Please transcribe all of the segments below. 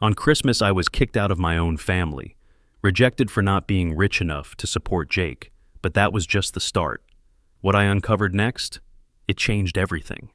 On Christmas, I was kicked out of my own family, rejected for not being rich enough to support Jake, but that was just the start. What I uncovered next? It changed everything.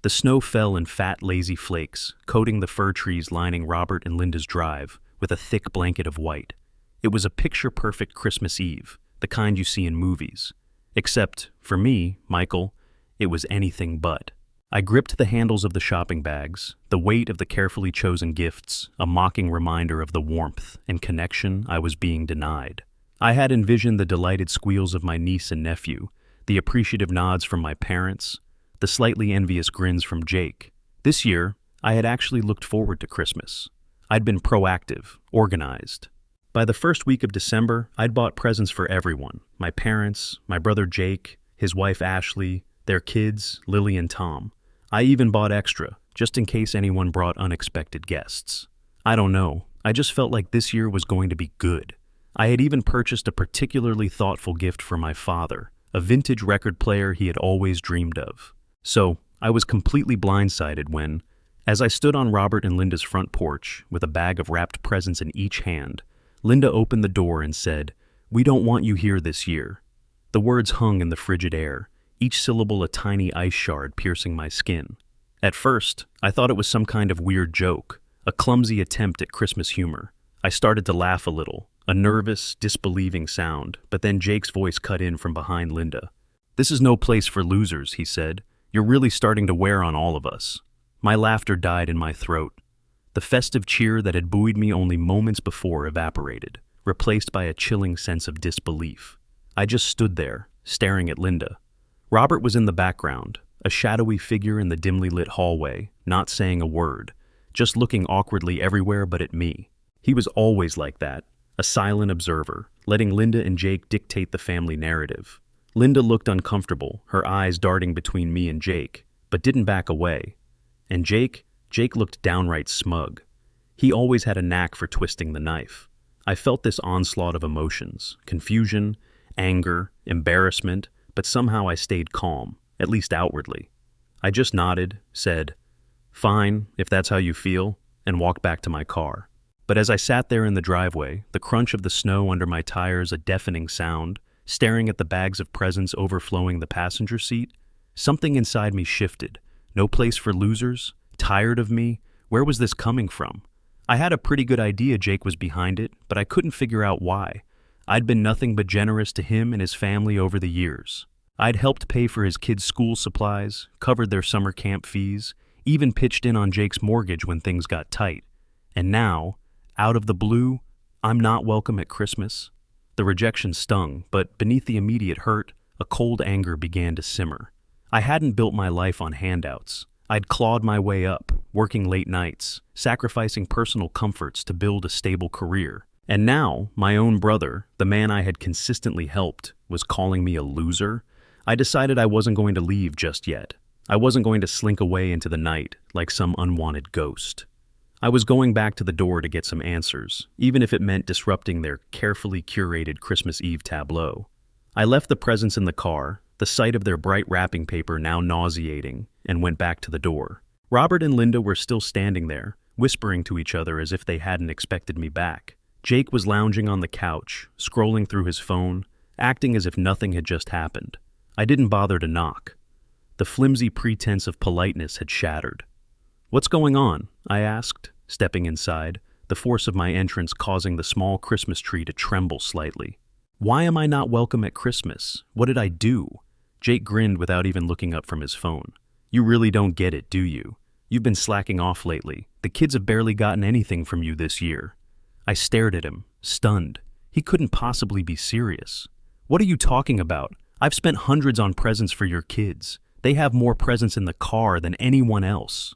The snow fell in fat, lazy flakes, coating the fir trees lining Robert and Linda's drive with a thick blanket of white. It was a picture-perfect Christmas Eve, the kind you see in movies. Except, for me, Michael, it was anything but. I gripped the handles of the shopping bags, the weight of the carefully chosen gifts, a mocking reminder of the warmth and connection I was being denied. I had envisioned the delighted squeals of my niece and nephew, the appreciative nods from my parents, the slightly envious grins from Jake. This year, I had actually looked forward to Christmas. I'd been proactive, organized. By the first week of December, I'd bought presents for everyone: my parents, my brother Jake, his wife Ashley, their kids, Lily and Tom. I even bought extra, just in case anyone brought unexpected guests. I don't know, I just felt like this year was going to be good. I had even purchased a particularly thoughtful gift for my father, a vintage record player he had always dreamed of. So, I was completely blindsided when, as I stood on Robert and Linda's front porch with a bag of wrapped presents in each hand, Linda opened the door and said, "We don't want you here this year." The words hung in the frigid air, each syllable a tiny ice shard piercing my skin. At first, I thought it was some kind of weird joke, a clumsy attempt at Christmas humor. I started to laugh a little, a nervous, disbelieving sound, but then Jake's voice cut in from behind Linda. "This is no place for losers," he said. "You're really starting to wear on all of us." My laughter died in my throat. The festive cheer that had buoyed me only moments before evaporated, replaced by a chilling sense of disbelief. I just stood there, staring at Linda. Robert was in the background, a shadowy figure in the dimly lit hallway, not saying a word, just looking awkwardly everywhere but at me. He was always like that, a silent observer, letting Linda and Jake dictate the family narrative. Linda looked uncomfortable, her eyes darting between me and Jake, but didn't back away. And Jake looked downright smug. He always had a knack for twisting the knife. I felt this onslaught of emotions, confusion, anger, embarrassment, but somehow I stayed calm, at least outwardly. I just nodded, said, "Fine, if that's how you feel," and walked back to my car. But as I sat there in the driveway, the crunch of the snow under my tires a deafening sound, staring at the bags of presents overflowing the passenger seat, something inside me shifted. No place for losers? Tired of me? Where was this coming from? I had a pretty good idea Jake was behind it, but I couldn't figure out why. I'd been nothing but generous to him and his family over the years. I'd helped pay for his kids' school supplies, covered their summer camp fees, even pitched in on Jake's mortgage when things got tight. And now, out of the blue, I'm not welcome at Christmas. The rejection stung, but beneath the immediate hurt, a cold anger began to simmer. I hadn't built my life on handouts. I'd clawed my way up, working late nights, sacrificing personal comforts to build a stable career. And now, my own brother, the man I had consistently helped, was calling me a loser. I decided I wasn't going to leave just yet. I wasn't going to slink away into the night like some unwanted ghost. I was going back to the door to get some answers, even if it meant disrupting their carefully curated Christmas Eve tableau. I left the presents in the car, the sight of their bright wrapping paper now nauseating, and went back to the door. Robert and Linda were still standing there, whispering to each other as if they hadn't expected me back. Jake was lounging on the couch, scrolling through his phone, acting as if nothing had just happened. I didn't bother to knock. The flimsy pretense of politeness had shattered. "What's going on?" I asked, stepping inside, the force of my entrance causing the small Christmas tree to tremble slightly. "Why am I not welcome at Christmas? What did I do?" Jake grinned without even looking up from his phone. "You really don't get it, do you? You've been slacking off lately. The kids have barely gotten anything from you this year." I stared at him, stunned. He couldn't possibly be serious. "What are you talking about? I've spent hundreds on presents for your kids. They have more presents in the car than anyone else."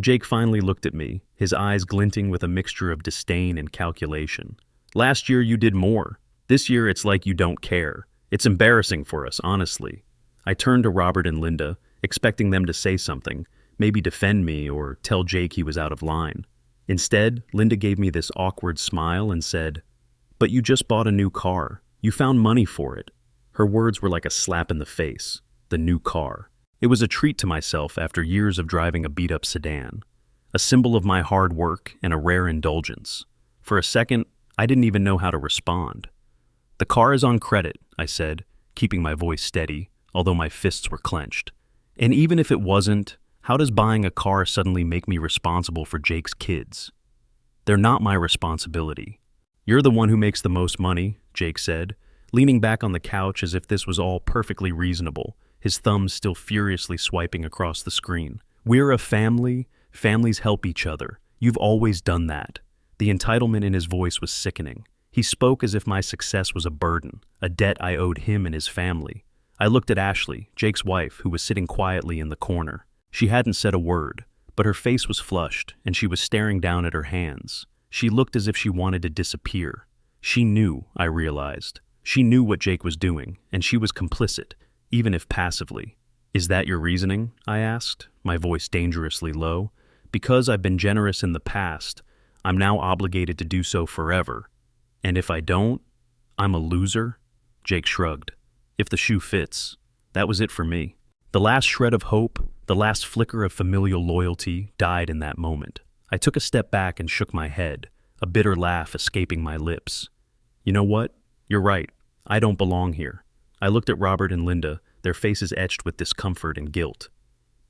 Jake finally looked at me, his eyes glinting with a mixture of disdain and calculation. "Last year you did more. This year it's like you don't care. It's embarrassing for us, honestly." I turned to Robert and Linda, expecting them to say something, maybe defend me or tell Jake he was out of line. Instead, Linda gave me this awkward smile and said, "But you just bought a new car. You found money for it." Her words were like a slap in the face. The new car. It was a treat to myself after years of driving a beat-up sedan. a symbol of my hard work and a rare indulgence. For a second, I didn't even know how to respond. "The car is on credit," I said, keeping my voice steady, although my fists were clenched. "And even if it wasn't, how does buying a car suddenly make me responsible for Jake's kids?" "They're not my responsibility. You're the one who makes the most money," Jake said, leaning back on the couch as if this was all perfectly reasonable, his thumbs still furiously swiping across the screen. "We're a family. Families help each other. You've always done that." The entitlement in his voice was sickening. He spoke as if my success was a burden, a debt I owed him and his family. I looked at Ashley, Jake's wife, who was sitting quietly in the corner. She hadn't said a word, but her face was flushed, and she was staring down at her hands. She looked as if she wanted to disappear. She knew, I realized. She knew what Jake was doing, and she was complicit, even if passively. "Is that your reasoning?" I asked, my voice dangerously low. "Because I've been generous in the past, I'm now obligated to do so forever. And if I don't, I'm a loser?" Jake shrugged. "If the shoe fits." That was it for me. The last shred of hope, the last flicker of familial loyalty, died in that moment. I took a step back and shook my head, a bitter laugh escaping my lips. "You know what? You're right. I don't belong here." I looked at Robert and Linda, their faces etched with discomfort and guilt.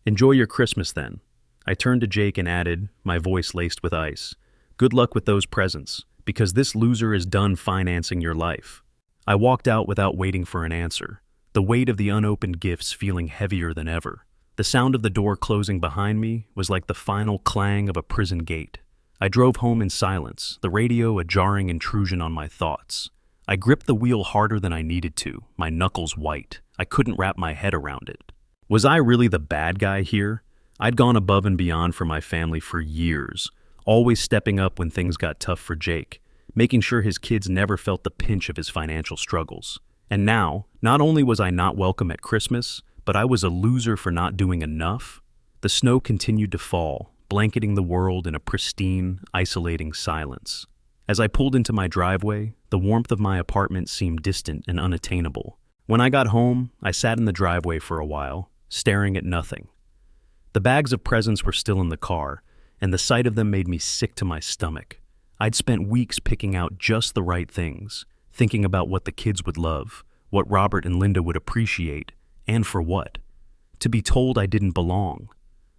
"Enjoy your Christmas, then." I turned to Jake and added, my voice laced with ice, "Good luck with those presents, because this loser is done financing your life." I walked out without waiting for an answer, the weight of the unopened gifts feeling heavier than ever. The sound of the door closing behind me was like the final clang of a prison gate. I drove home in silence, the radio a jarring intrusion on my thoughts. I gripped the wheel harder than I needed to, my knuckles white. I couldn't wrap my head around it. Was I really the bad guy here? I'd gone above and beyond for my family for years, always stepping up when things got tough for Jake, making sure his kids never felt the pinch of his financial struggles. And now, not only was I not welcome at Christmas, but I was a loser for not doing enough. The snow continued to fall, blanketing the world in a pristine, isolating silence. As I pulled into my driveway, the warmth of my apartment seemed distant and unattainable. When I got home, I sat in the driveway for a while, staring at nothing. The bags of presents were still in the car, and the sight of them made me sick to my stomach. I'd spent weeks picking out just the right things, thinking about what the kids would love, what Robert and Linda would appreciate, and for what. To be told I didn't belong.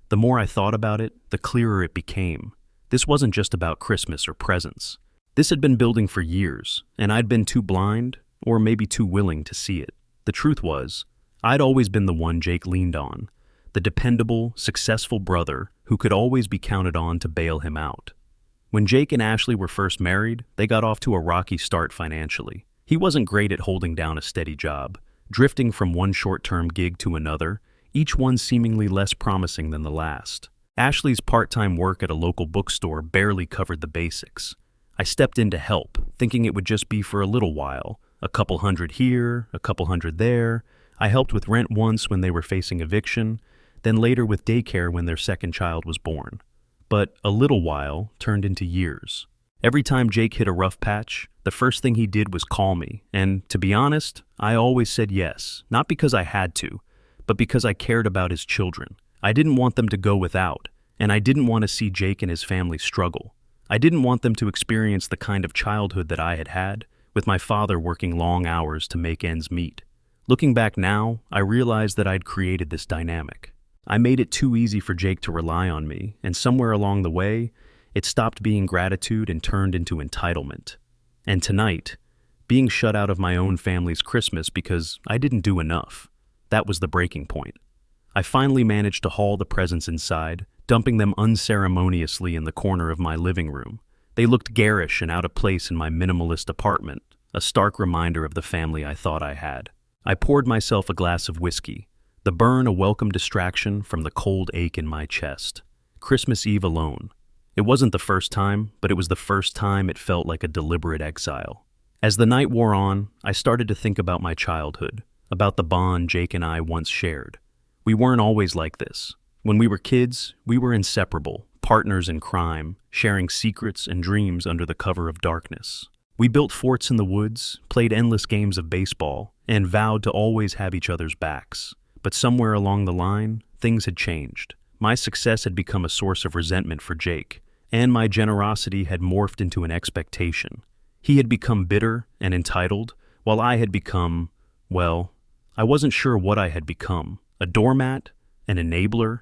The more I thought about it, the clearer it became. This wasn't just about Christmas or presents. This had been building for years, and I'd been too blind, or maybe too willing to see it. The truth was, I'd always been the one Jake leaned on, the dependable, successful brother who could always be counted on to bail him out. When Jake and Ashley were first married, they got off to a rocky start financially. He wasn't great at holding down a steady job, drifting from one short-term gig to another, each one seemingly less promising than the last. Ashley's part-time work at a local bookstore barely covered the basics. I stepped in to help, thinking it would just be for a little while, a couple hundred here, a couple hundred there. I helped with rent once when they were facing eviction, then later with daycare when their second child was born. But a little while turned into years. Every time Jake hit a rough patch, the first thing he did was call me, and to be honest, I always said yes, not because I had to, but because I cared about his children. I didn't want them to go without, and I didn't want to see Jake and his family struggle. I didn't want them to experience the kind of childhood that I had had, with my father working long hours to make ends meet. Looking back now, I realized that I'd created this dynamic. I made it too easy for Jake to rely on me, and somewhere along the way, it stopped being gratitude and turned into entitlement. And tonight, being shut out of my own family's Christmas because I didn't do enough, that was the breaking point. I finally managed to haul the presents inside, dumping them unceremoniously in the corner of my living room. They looked garish and out of place in my minimalist apartment, a stark reminder of the family I thought I had. I poured myself a glass of whiskey, the burn a welcome distraction from the cold ache in my chest. Christmas Eve alone. It wasn't the first time, but it was the first time it felt like a deliberate exile. As the night wore on, I started to think about my childhood, about the bond Jake and I once shared. We weren't always like this. When we were kids, we were inseparable, partners in crime, sharing secrets and dreams under the cover of darkness. We built forts in the woods, played endless games of baseball, and vowed to always have each other's backs. But somewhere along the line, things had changed. My success had become a source of resentment for Jake, and my generosity had morphed into an expectation. He had become bitter and entitled, while I had become, well, I wasn't sure what I had become. A doormat? An enabler?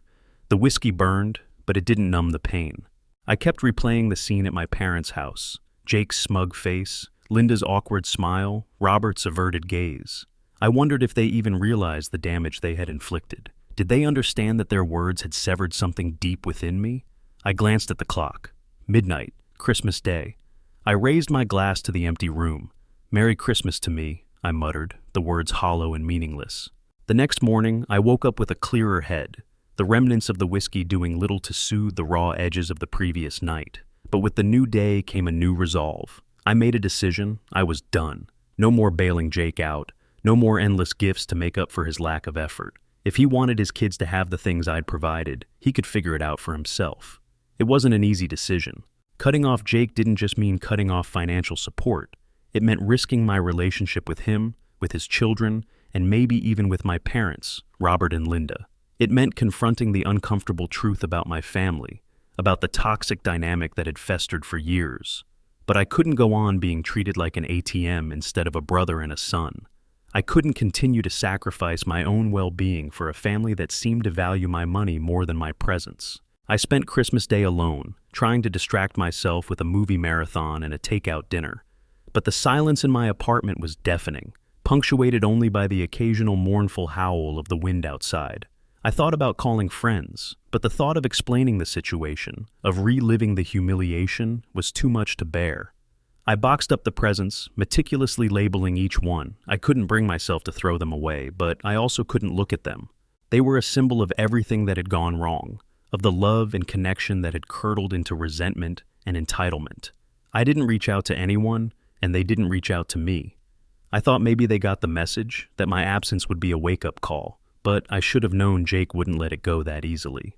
The whiskey burned, but it didn't numb the pain. I kept replaying the scene at my parents' house. Jake's smug face, Linda's awkward smile, Robert's averted gaze. I wondered if they even realized the damage they had inflicted. Did they understand that their words had severed something deep within me? I glanced at the clock. Midnight, Christmas Day. I raised my glass to the empty room. "Merry Christmas to me," I muttered, the words hollow and meaningless. The next morning, I woke up with a clearer head, the remnants of the whiskey doing little to soothe the raw edges of the previous night. But with the new day came a new resolve. I made a decision. I was done. No more bailing Jake out. No more endless gifts to make up for his lack of effort. If he wanted his kids to have the things I'd provided, he could figure it out for himself. It wasn't an easy decision. Cutting off Jake didn't just mean cutting off financial support. It meant risking my relationship with him, with his children, and maybe even with my parents, Robert and Linda. It meant confronting the uncomfortable truth about my family, about the toxic dynamic that had festered for years. But I couldn't go on being treated like an ATM instead of a brother and a son. I couldn't continue to sacrifice my own well-being for a family that seemed to value my money more than my presence. I spent Christmas Day alone, trying to distract myself with a movie marathon and a takeout dinner. But the silence in my apartment was deafening, punctuated only by the occasional mournful howl of the wind outside. I thought about calling friends, but the thought of explaining the situation, of reliving the humiliation, was too much to bear. I boxed up the presents, meticulously labeling each one. I couldn't bring myself to throw them away, but I also couldn't look at them. They were a symbol of everything that had gone wrong, of the love and connection that had curdled into resentment and entitlement. I didn't reach out to anyone, and they didn't reach out to me. I thought maybe they got the message, that my absence would be a wake-up call, but I should have known Jake wouldn't let it go that easily.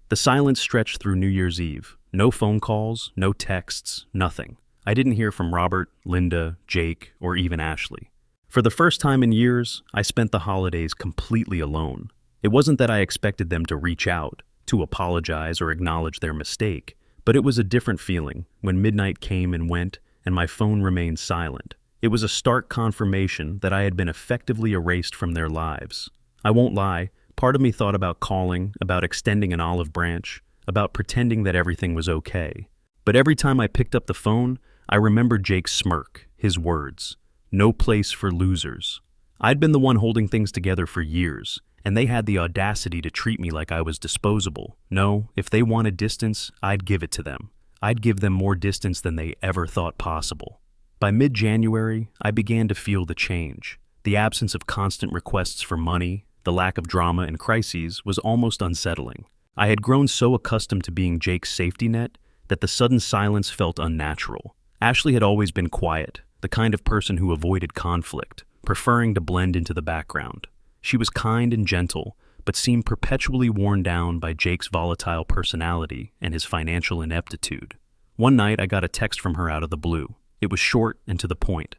The silence stretched through New Year's Eve. No phone calls, no texts, nothing. I didn't hear from Robert, Linda, Jake, or even Ashley. For the first time in years, I spent the holidays completely alone. It wasn't that I expected them to reach out, to apologize or acknowledge their mistake, but it was a different feeling when midnight came and went and my phone remained silent. It was a stark confirmation that I had been effectively erased from their lives. I won't lie, part of me thought about calling, about extending an olive branch, about pretending that everything was okay. But every time I picked up the phone, I remembered Jake's smirk, his words, "No place for losers." I'd been the one holding things together for years, and they had the audacity to treat me like I was disposable. No, if they wanted distance, I'd give it to them. I'd give them more distance than they ever thought possible. By mid-January, I began to feel the change. The absence of constant requests for money, the lack of drama and crises was almost unsettling. I had grown so accustomed to being Jake's safety net that the sudden silence felt unnatural. Ashley had always been quiet, the kind of person who avoided conflict, preferring to blend into the background. She was kind and gentle, but seemed perpetually worn down by Jake's volatile personality and his financial ineptitude. One night, I got a text from her out of the blue. It was short and to the point.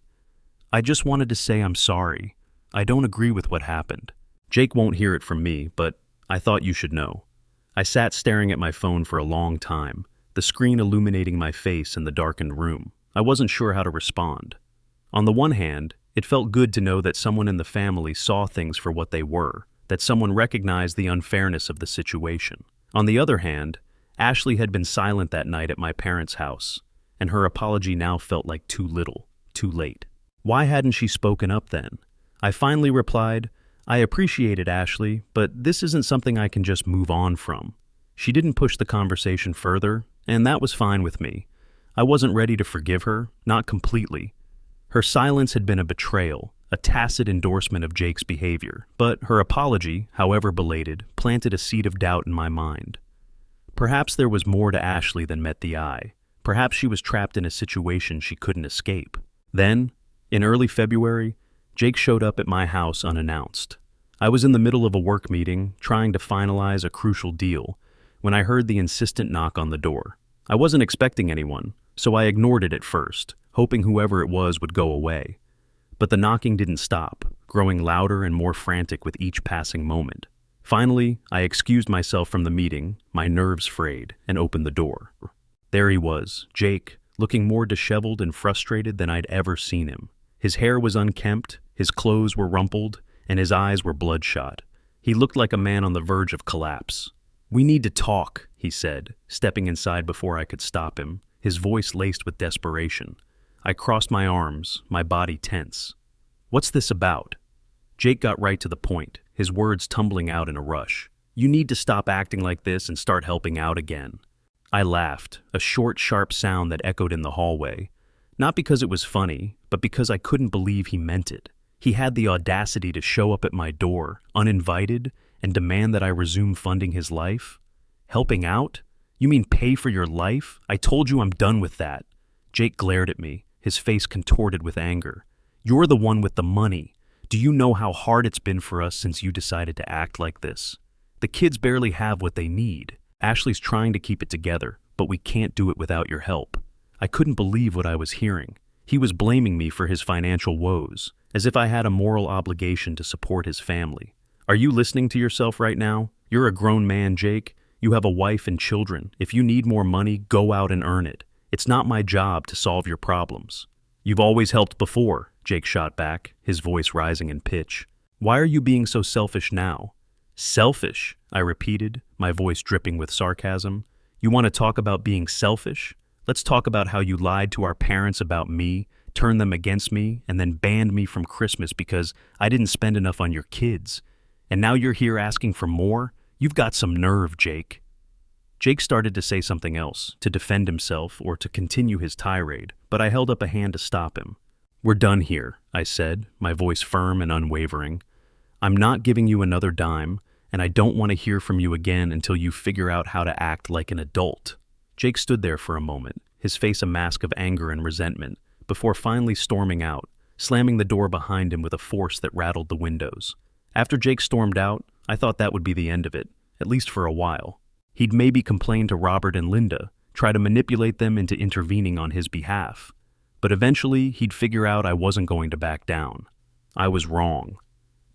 "I just wanted to say I'm sorry. I don't agree with what happened. Jake won't hear it from me, but I thought you should know." I sat staring at my phone for a long time, the screen illuminating my face in the darkened room. I wasn't sure how to respond. On the one hand, it felt good to know that someone in the family saw things for what they were, that someone recognized the unfairness of the situation. On the other hand, Ashley had been silent that night at my parents' house, and her apology now felt like too little, too late. Why hadn't she spoken up then? I finally replied, "I appreciate it, Ashley, but this isn't something I can just move on from." She didn't push the conversation further, and that was fine with me. I wasn't ready to forgive her, not completely. Her silence had been a betrayal, a tacit endorsement of Jake's behavior, but her apology, however belated, planted a seed of doubt in my mind. Perhaps there was more to Ashley than met the eye. Perhaps she was trapped in a situation she couldn't escape. Then, in early February, Jake showed up at my house unannounced. I was in the middle of a work meeting, trying to finalize a crucial deal, when I heard the insistent knock on the door. I wasn't expecting anyone, so I ignored it at first, hoping whoever it was would go away. But the knocking didn't stop, growing louder and more frantic with each passing moment. Finally, I excused myself from the meeting, my nerves frayed, and opened the door. There he was, Jake, looking more disheveled and frustrated than I'd ever seen him. His hair was unkempt, his clothes were rumpled, and his eyes were bloodshot. He looked like a man on the verge of collapse. "We need to talk," he said, stepping inside before I could stop him, his voice laced with desperation. I crossed my arms, my body tense. "What's this about?" Jake got right to the point, his words tumbling out in a rush. "You need to stop acting like this and start helping out again." I laughed, a short, sharp sound that echoed in the hallway. Not because it was funny, but because I couldn't believe he meant it. He had the audacity to show up at my door, uninvited, and demand that I resume funding his life? Helping out? You mean pay for your life? I told you I'm done with that. Jake glared at me, his face contorted with anger. "You're the one with the money. Do you know how hard it's been for us since you decided to act like this? The kids barely have what they need. Ashley's trying to keep it together, but we can't do it without your help." I couldn't believe what I was hearing. He was blaming me for his financial woes, as if I had a moral obligation to support his family. "Are you listening to yourself right now? You're a grown man, Jake. You have a wife and children. If you need more money, go out and earn it. It's not my job to solve your problems." "You've always helped before," Jake shot back, his voice rising in pitch. "Why are you being so selfish now?" "Selfish," I repeated, my voice dripping with sarcasm. "You want to talk about being selfish? Let's talk about how you lied to our parents about me, turned them against me, and then banned me from Christmas because I didn't spend enough on your kids. And now you're here asking for more? You've got some nerve, Jake." Jake started to say something else, to defend himself or to continue his tirade, but I held up a hand to stop him. "We're done here," I said, my voice firm and unwavering. "I'm not giving you another dime, and I don't want to hear from you again until you figure out how to act like an adult." Jake stood there for a moment, his face a mask of anger and resentment, before finally storming out, slamming the door behind him with a force that rattled the windows. After Jake stormed out, I thought that would be the end of it, at least for a while. He'd maybe complain to Robert and Linda, try to manipulate them into intervening on his behalf. But eventually, he'd figure out I wasn't going to back down. I was wrong.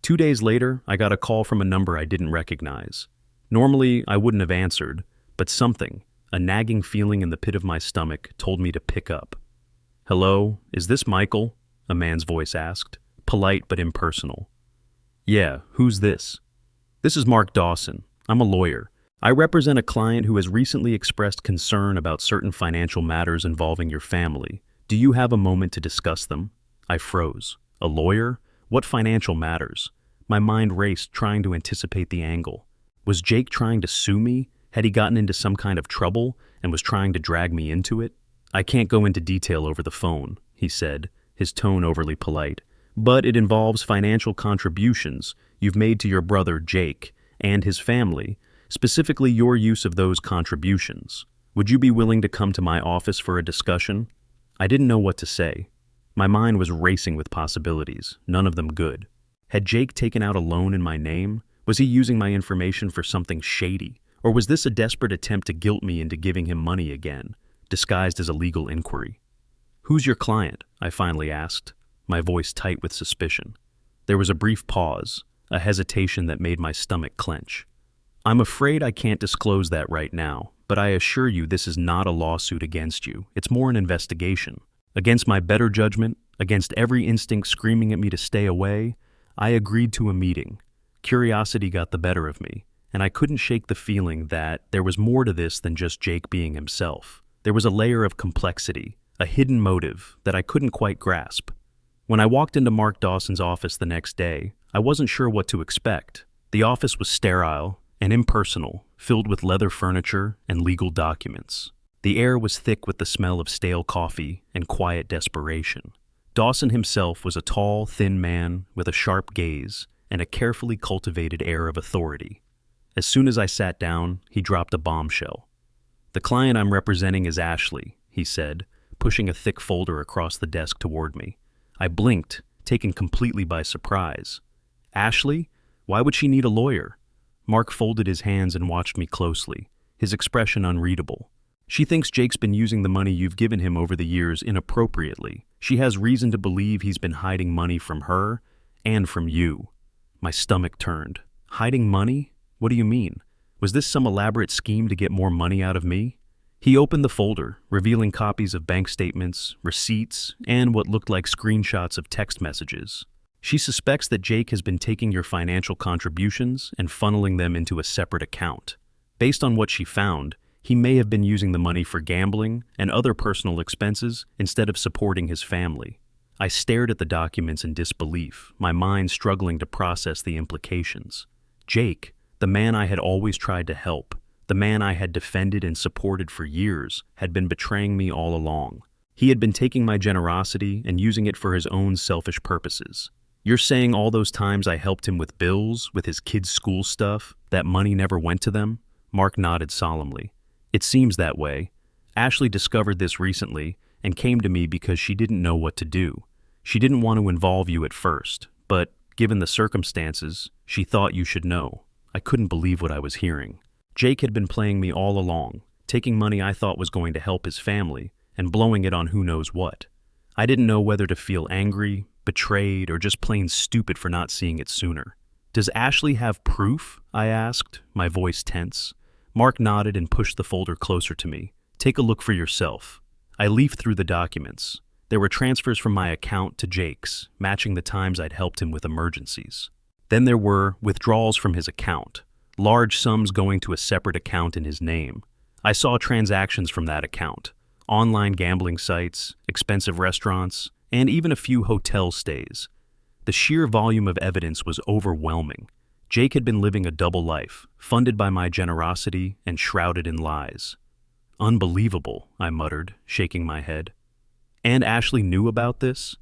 2 days later, I got a call from a number I didn't recognize. Normally, I wouldn't have answered, but something, a nagging feeling in the pit of my stomach, told me to pick up. "Hello, is this Michael?" a man's voice asked, polite but impersonal. "Yeah, who's this?" "This is Mark Dawson. I'm a lawyer. I represent a client who has recently expressed concern about certain financial matters involving your family. Do you have a moment to discuss them?" I froze. A lawyer? What financial matters? My mind raced, trying to anticipate the angle. Was Jake trying to sue me? Had he gotten into some kind of trouble and was trying to drag me into it? "I can't go into detail over the phone," he said, his tone overly polite, "but it involves financial contributions you've made to your brother, Jake, and his family, specifically your use of those contributions. Would you be willing to come to my office for a discussion?" I didn't know what to say. My mind was racing with possibilities, none of them good. Had Jake taken out a loan in my name? Was he using my information for something shady? Or was this a desperate attempt to guilt me into giving him money again, disguised as a legal inquiry? "Who's your client?" I finally asked, my voice tight with suspicion. There was a brief pause, a hesitation that made my stomach clench. "I'm afraid I can't disclose that right now, but I assure you this is not a lawsuit against you. It's more an investigation. Against my better judgment, against every instinct screaming at me to stay away, I agreed to a meeting. Curiosity got the better of me, and I couldn't shake the feeling that there was more to this than just Jake being himself. There was a layer of complexity, a hidden motive that I couldn't quite grasp. When I walked into Mark Dawson's office the next day, I wasn't sure what to expect. The office was sterile and impersonal, filled with leather furniture and legal documents. The air was thick with the smell of stale coffee and quiet desperation. Dawson himself was a tall, thin man with a sharp gaze and a carefully cultivated air of authority. As soon as I sat down, he dropped a bombshell. "The client I'm representing is Ashley," he said, pushing a thick folder across the desk toward me. I blinked, taken completely by surprise. "Ashley? Why would she need a lawyer?" Mark folded his hands and watched me closely, his expression unreadable. "She thinks Jake's been using the money you've given him over the years inappropriately. She has reason to believe he's been hiding money from her and from you." My stomach turned. Hiding money? What do you mean? Was this some elaborate scheme to get more money out of me? He opened the folder, revealing copies of bank statements, receipts, and what looked like screenshots of text messages. She suspects that Jake has been taking your financial contributions and funneling them into a separate account. Based on what she found, he may have been using the money for gambling and other personal expenses instead of supporting his family. I stared at the documents in disbelief, my mind struggling to process the implications. Jake, the man I had always tried to help, the man I had defended and supported for years, had been betraying me all along. He had been taking my generosity and using it for his own selfish purposes. You're saying all those times I helped him with bills, with his kids' school stuff, that money never went to them? Mark nodded solemnly. It seems that way. Ashley discovered this recently and came to me because she didn't know what to do. She didn't want to involve you at first, but given the circumstances, she thought you should know. I couldn't believe what I was hearing. Jake had been playing me all along, taking money I thought was going to help his family and blowing it on who knows what. I didn't know whether to feel angry, betrayed, or just plain stupid for not seeing it sooner. Does Ashley have proof? I asked, my voice tense. Mark nodded and pushed the folder closer to me. Take a look for yourself. I leafed through the documents. There were transfers from my account to Jake's, matching the times I'd helped him with emergencies. Then there were withdrawals from his account, large sums going to a separate account in his name. I saw transactions from that account, online gambling sites, expensive restaurants, and even a few hotel stays. The sheer volume of evidence was overwhelming. Jake had been living a double life, funded by my generosity and shrouded in lies. Unbelievable, I muttered, shaking my head. And Ashley knew about this?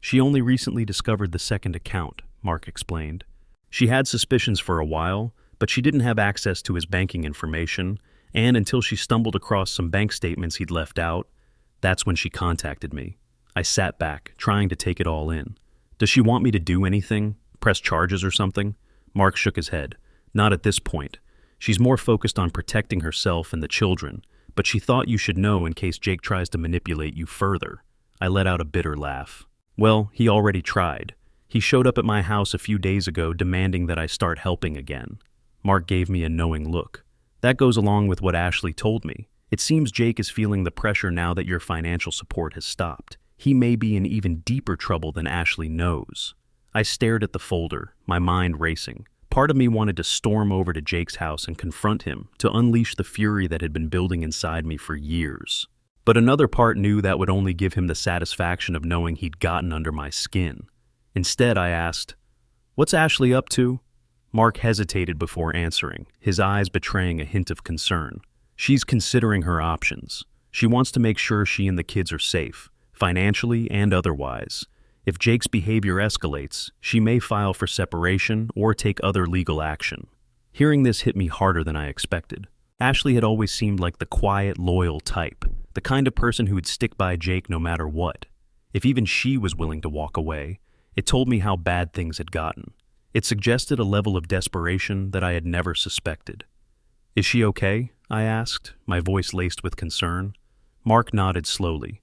She only recently discovered the second account, Mark explained. She had suspicions for a while, but she didn't have access to his banking information, and until she stumbled across some bank statements he'd left out, that's when she contacted me. I sat back, trying to take it all in. Does she want me to do anything? Press charges or something? Mark shook his head. Not at this point. She's more focused on protecting herself and the children, but she thought you should know in case Jake tries to manipulate you further. I let out a bitter laugh. Well, he already tried. He showed up at my house a few days ago demanding that I start helping again. Mark gave me a knowing look. That goes along with what Ashley told me. It seems Jake is feeling the pressure now that your financial support has stopped. He may be in even deeper trouble than Ashley knows. I stared at the folder, my mind racing. Part of me wanted to storm over to Jake's house and confront him, to unleash the fury that had been building inside me for years. But another part knew that would only give him the satisfaction of knowing he'd gotten under my skin. Instead, I asked, "What's Ashley up to?" Mark hesitated before answering, his eyes betraying a hint of concern. She's considering her options. She wants to make sure she and the kids are safe, financially and otherwise. If Jake's behavior escalates, she may file for separation or take other legal action. Hearing this hit me harder than I expected. Ashley had always seemed like the quiet, loyal type, the kind of person who would stick by Jake no matter what. If even she was willing to walk away, it told me how bad things had gotten. It suggested a level of desperation that I had never suspected. "Is she okay?" I asked, my voice laced with concern. Mark nodded slowly.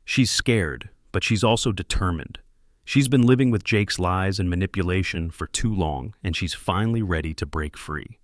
"She's scared, but she's also determined. She's been living with Jake's lies and manipulation for too long, and she's finally ready to break free."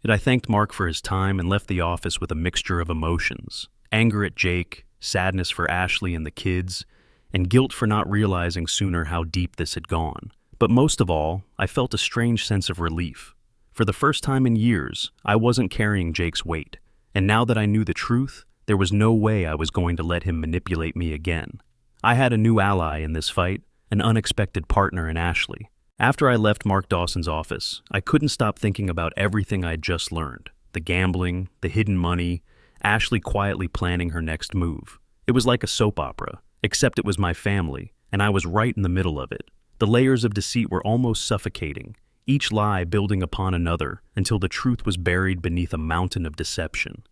I thanked Mark for his time and left the office with a mixture of emotions. Anger at Jake, sadness for Ashley and the kids, and guilt for not realizing sooner how deep this had gone. But most of all, I felt a strange sense of relief. For the first time in years, I wasn't carrying Jake's weight, and now that I knew the truth, there was no way I was going to let him manipulate me again. I had a new ally in this fight, an unexpected partner in Ashley. After I left Mark Dawson's office, I couldn't stop thinking about everything I'd just learned. The gambling, the hidden money, Ashley quietly planning her next move. It was like a soap opera, except it was my family, and I was right in the middle of it. The layers of deceit were almost suffocating, each lie building upon another until the truth was buried beneath a mountain of deception.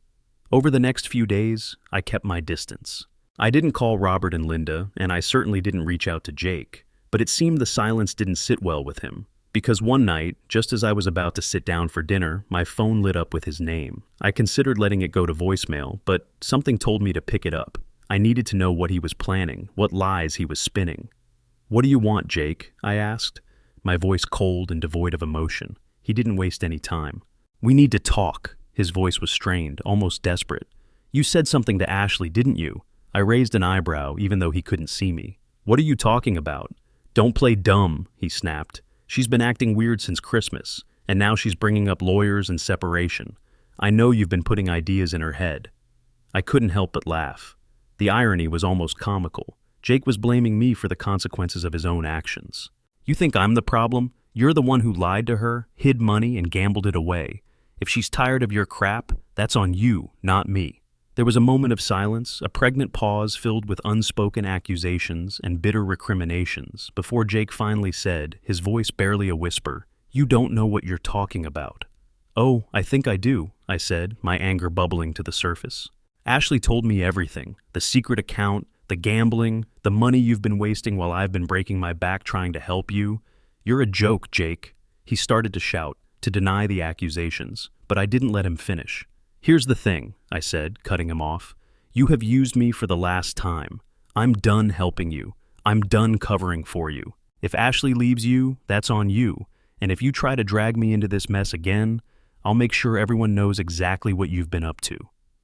Over the next few days, I kept my distance. I didn't call Robert and Linda, and I certainly didn't reach out to Jake, but it seemed the silence didn't sit well with him, because one night, just as I was about to sit down for dinner, my phone lit up with his name. I considered letting it go to voicemail, but something told me to pick it up. I needed to know what he was planning, what lies he was spinning. "What do you want, Jake?" I asked, my voice cold and devoid of emotion. He didn't waste any time. We need to talk. His voice was strained, almost desperate. You said something to Ashley, didn't you? I raised an eyebrow, even though he couldn't see me. What are you talking about? Don't play dumb, he snapped. She's been acting weird since Christmas, and now she's bringing up lawyers and separation. I know you've been putting ideas in her head. I couldn't help but laugh. The irony was almost comical. Jake was blaming me for the consequences of his own actions. You think I'm the problem? You're the one who lied to her, hid money, and gambled it away. If she's tired of your crap, that's on you, not me. There was a moment of silence, a pregnant pause filled with unspoken accusations and bitter recriminations, before Jake finally said, his voice barely a whisper, "You don't know what you're talking about." "Oh, I think I do," I said, my anger bubbling to the surface. "Ashley told me everything, the secret account, the gambling, the money you've been wasting while I've been breaking my back trying to help you. You're a joke, Jake." He started to shout, to deny the accusations, but I didn't let him finish. "Here's the thing," I said, cutting him off. "You have used me for the last time. I'm done helping you. I'm done covering for you. If Ashley leaves you, that's on you. And if you try to drag me into this mess again, I'll make sure everyone knows exactly what you've been up to."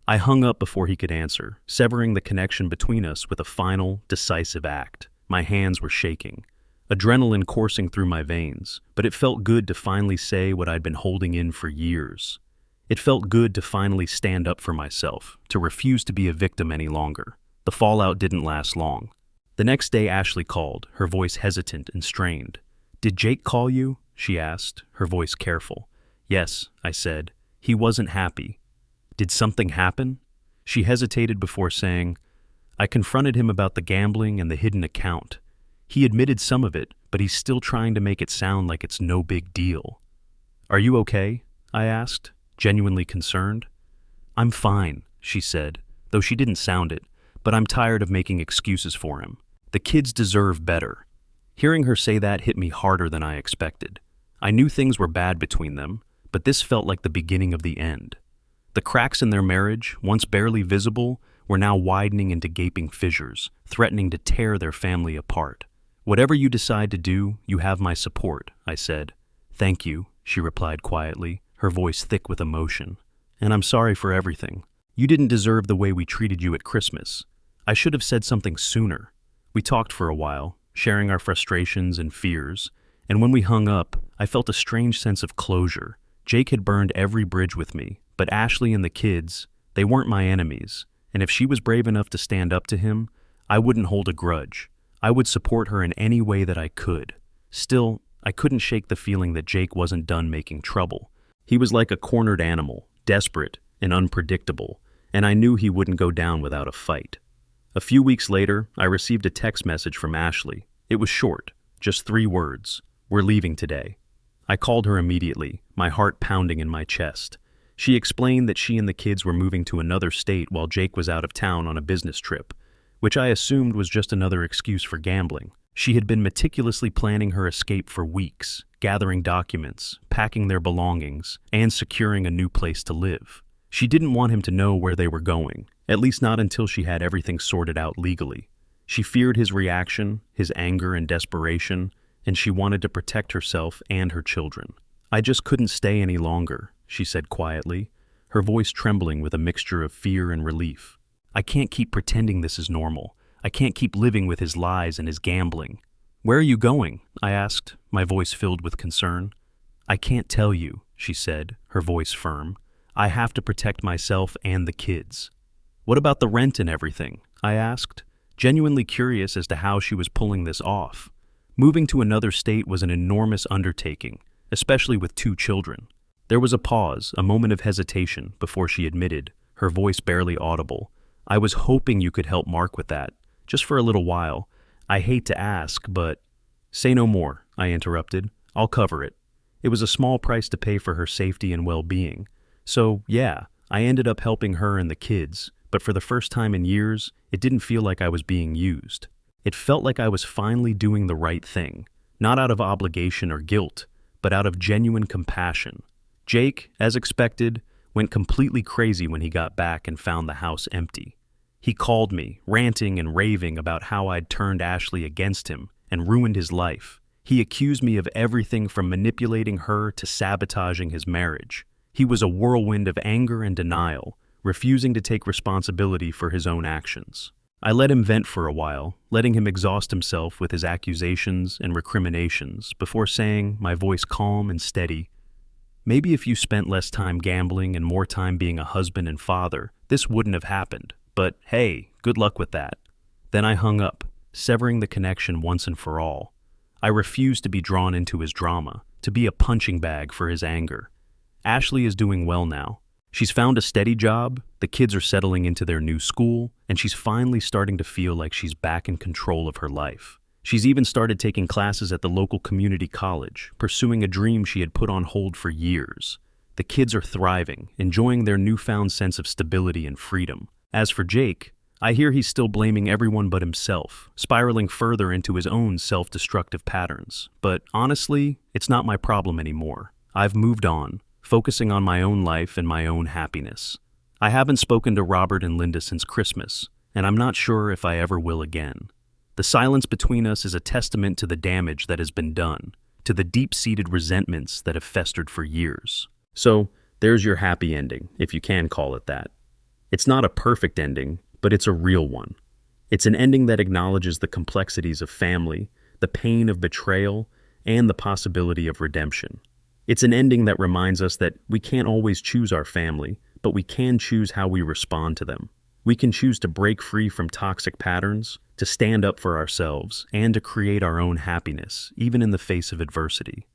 I hung up before he could answer, severing the connection between us with a final, decisive act. My hands were shaking, adrenaline coursing through my veins, but it felt good to finally say what I'd been holding in for years. It felt good to finally stand up for myself, to refuse to be a victim any longer. The fallout didn't last long. The next day Ashley called, her voice hesitant and strained. "Did Jake call you?" she asked, her voice careful. "Yes," I said. "He wasn't happy." "Did something happen?" She hesitated before saying, "I confronted him about the gambling and the hidden account. He admitted some of it, but he's still trying to make it sound like it's no big deal." "Are you okay?" I asked, genuinely concerned. "I'm fine," she said, though she didn't sound it, "but I'm tired of making excuses for him. The kids deserve better." Hearing her say that hit me harder than I expected. I knew things were bad between them, but this felt like the beginning of the end. The cracks in their marriage, once barely visible, were now widening into gaping fissures, threatening to tear their family apart. "Whatever you decide to do, you have my support," I said. "Thank you," she replied quietly, her voice thick with emotion. "And I'm sorry for everything. You didn't deserve the way we treated you at Christmas. I should have said something sooner." We talked for a while, sharing our frustrations and fears, and when we hung up, I felt a strange sense of closure. Jake had burned every bridge with me, but Ashley and the kids, they weren't my enemies, and if she was brave enough to stand up to him, I wouldn't hold a grudge. I would support her in any way that I could. Still, I couldn't shake the feeling that Jake wasn't done making trouble. He was like a cornered animal, desperate and unpredictable, and I knew he wouldn't go down without a fight. A few weeks later, I received a text message from Ashley. It was short, just 3 words. "We're leaving today." I called her immediately, my heart pounding in my chest. She explained that she and the kids were moving to another state while Jake was out of town on a business trip, which I assumed was just another excuse for gambling. She had been meticulously planning her escape for weeks, gathering documents, packing their belongings, and securing a new place to live. She didn't want him to know where they were going, at least not until she had everything sorted out legally. She feared his reaction, his anger and desperation, and she wanted to protect herself and her children. "I just couldn't stay any longer," she said quietly, her voice trembling with a mixture of fear and relief. "I can't keep pretending this is normal. I can't keep living with his lies and his gambling." "Where are you going?" I asked, my voice filled with concern. "I can't tell you," she said, her voice firm. "I have to protect myself and the kids." "What about the rent and everything?" I asked, genuinely curious as to how she was pulling this off. Moving to another state was an enormous undertaking, especially with 2 children. There was a pause, a moment of hesitation, before she admitted, her voice barely audible. "I was hoping you could help Mark with that, just for a little while. I hate to ask, but—" "Say no more," I interrupted. "I'll cover it." It was a small price to pay for her safety and well-being. So, yeah, I ended up helping her and the kids, but for the first time in years, it didn't feel like I was being used. It felt like I was finally doing the right thing, not out of obligation or guilt, but out of genuine compassion. Jake, as expected, went completely crazy when he got back and found the house empty. He called me, ranting and raving about how I'd turned Ashley against him and ruined his life. He accused me of everything from manipulating her to sabotaging his marriage. He was a whirlwind of anger and denial, refusing to take responsibility for his own actions. I let him vent for a while, letting him exhaust himself with his accusations and recriminations before saying, my voice calm and steady, maybe if you spent less time gambling and more time being a husband and father, this wouldn't have happened. But hey, good luck with that. Then I hung up, severing the connection once and for all. I refused to be drawn into his drama, to be a punching bag for his anger. Ashley is doing well now. She's found a steady job, the kids are settling into their new school, and she's finally starting to feel like she's back in control of her life. She's even started taking classes at the local community college, pursuing a dream she had put on hold for years. The kids are thriving, enjoying their newfound sense of stability and freedom. As for Jake, I hear he's still blaming everyone but himself, spiraling further into his own self-destructive patterns. But honestly, it's not my problem anymore. I've moved on, focusing on my own life and my own happiness. I haven't spoken to Robert and Linda since Christmas, and I'm not sure if I ever will again. The silence between us is a testament to the damage that has been done, to the deep-seated resentments that have festered for years. So, there's your happy ending, if you can call it that. It's not a perfect ending, but it's a real one. It's an ending that acknowledges the complexities of family, the pain of betrayal, and the possibility of redemption. It's an ending that reminds us that we can't always choose our family, but we can choose how we respond to them. We can choose to break free from toxic patterns, to stand up for ourselves, and to create our own happiness, even in the face of adversity.